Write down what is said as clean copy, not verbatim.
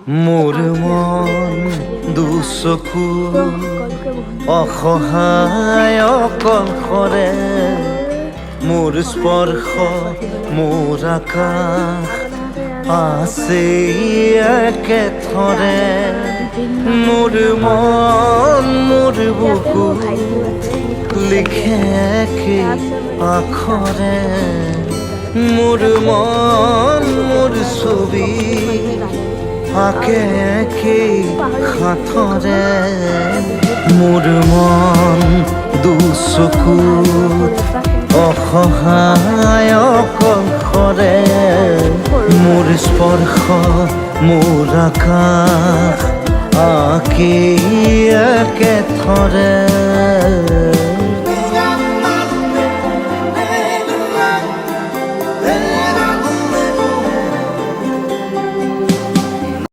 মোৰ মন দুচকু অসহায় অকলশৰে মোৰ স্পৰ্শ মোৰ আকাশ আছে একেথৰে মোৰ মন মোৰ বুকু লিখে একে আখৰে মোৰ মন মোৰ ছবি আঁকে একে হাতৰে মোৰ মন দুচকুত অসহায় অকলশৰে মোৰ স্পৰ্শ মোৰ আকাশ আঁকি একেথৰে